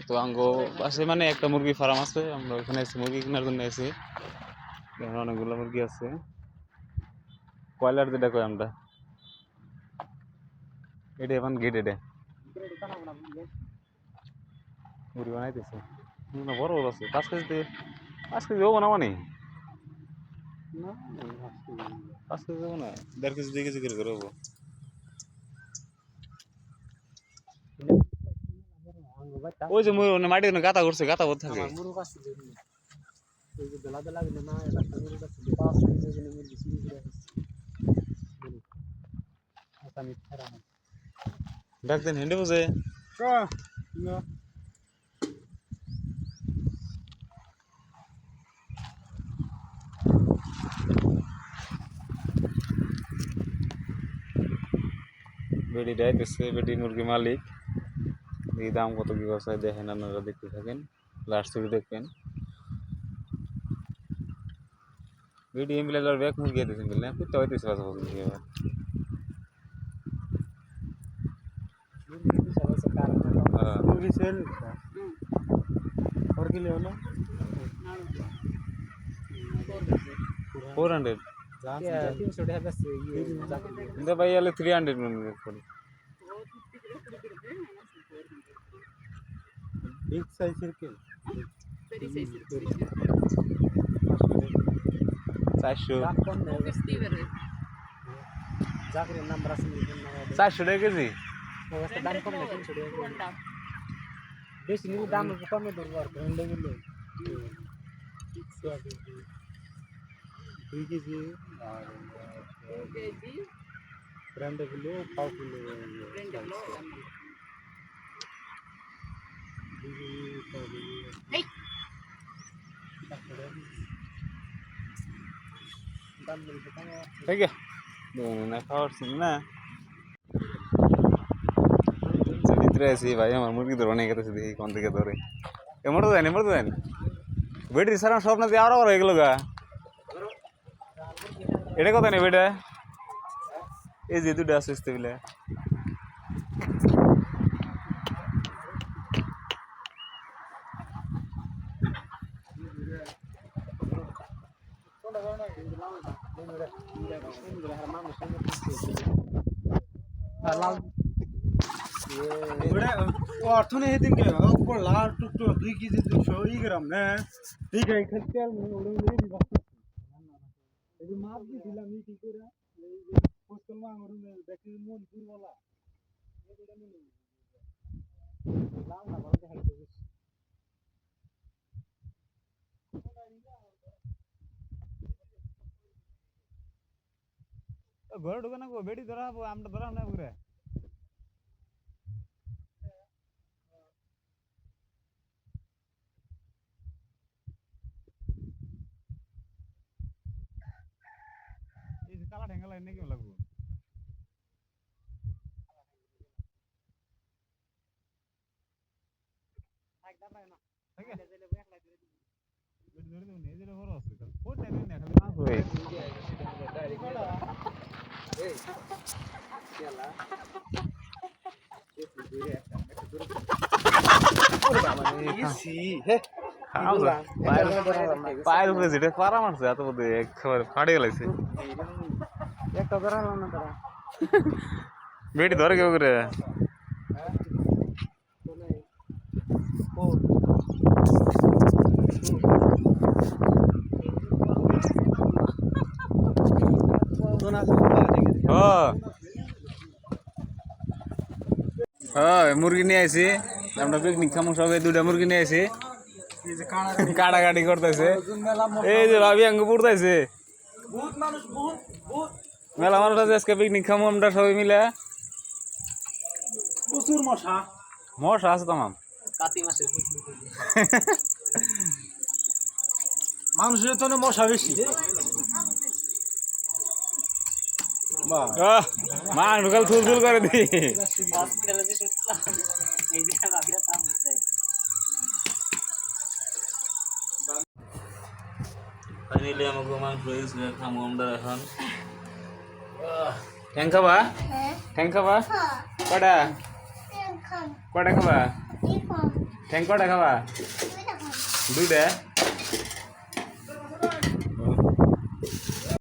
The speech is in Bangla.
তো আঙ্গো পাশে মানে একটা মুরগি ফার্ম আছে, আমরা ওখানে এসে মুরগি কেনার জন্য এসে এখানে অনেকগুলো মুরগি আছে। কয়লার যেটা কই আমরা, এটা এখন গেট, এটা মুরগি বানাইতেছে না, বড় বড় আছে। 5 কেজি হবো না, মানে 5 কেজি হবো না, 1.5 কেজি 2 কেজি করে হবো। ওই যে মাটির গাতা করছে, গাতা বোধ থাকে। ডাকতেন হেঁটে বুঝে বেডি ডাইতেছে, বেডি মুরগি মালিক। এই দাম কত কি বসায় দেখেন, আপনারা দেখতে থাকেন, লাস্ট থেকে দেখবেন। বেডি এমবিলার ব্যাগ মুরগি দিয়েছেন বললেন, করতে হইতেছে পাশাপাশি এবার। मुर्गी सेल और के लिए ना 400 300 টাকা আছে इंदा भाई वाले 300 में पड़ी। बिग साइज के 400 दाम कम है जाकर नंबर আছে 400 টাকা কেজি। ওটা দাম কম না 300 টাকা বেশি নিলে দাম কমে ধরবো আর ব্র্যান্ডে গেলে 2 কেজি আর 2 কেজি ব্র্যান্ডে গেলে 5 কিলো ব্র্যান্ডে গেলে এই দাম মিলছে কেন ठीक है ना खाओ सुनना चलिए ऐसे भाई हमारे मुर्गी धरने के तो देखी कौन থেকে ধরে এ মরতে দেন বেডি সারা সব না দিয়ে আর হয়ে গেল গা। এটা কত নেই বেটা, এই যে দুটো আছে বলে অর্থনীতি দিন কে উপর লাল টুকটো 2 কেজি 200 গ্রাম না ঠিক আছে খেতে ওড়ে এই যে মাছ দিলাম কি করে এই যে পোস্টল মাংস দেখি মন পুরওয়ালা এটা মনে লাল না বলতে হেল্প করছে ঘরে ঢোকা না বেডি ধরা হবো আমরা ধরা না ঘুরে এই যে কালা ঠেঙ্গা লাইন নাকি লাগবো একদম না ঠিক আছে দিলে এক লাইন ধরে দেব এই যে বড় আছে কোন টাইম না খালি মাছ হই এই চলা পায়ের উপরে যেটা পারা মারছে এত বোধ একবারে ফাটে গেছে। একটা ধরালাম না তারা বেটি ধরে কেউ করে মুরগি নিয়ে আসি আমরা, পিকনিক খামো সবাই, 2টা মুরগি নিয়ে আসি, কাটাকাটি করতেছে। এই যে ভাবি আঙ্গ পড়তেছে মেলা মানুষ আছে আজকে, পিকনিক খামো আমরা সবাই মিলে। প্রচুর মশা মশা আছে তামাম, মানুষের তো মশা বেশি মা ঢুকাল থুল করে দি ফাইনালি আমাকে মাংস হয়েছে, খামো আমরা এখন। ঠ্যাং খাবা? ঠ্যাং খাবা? কটা কটা খাবা? ঠ্যাং কটা খাবা? দুইটা?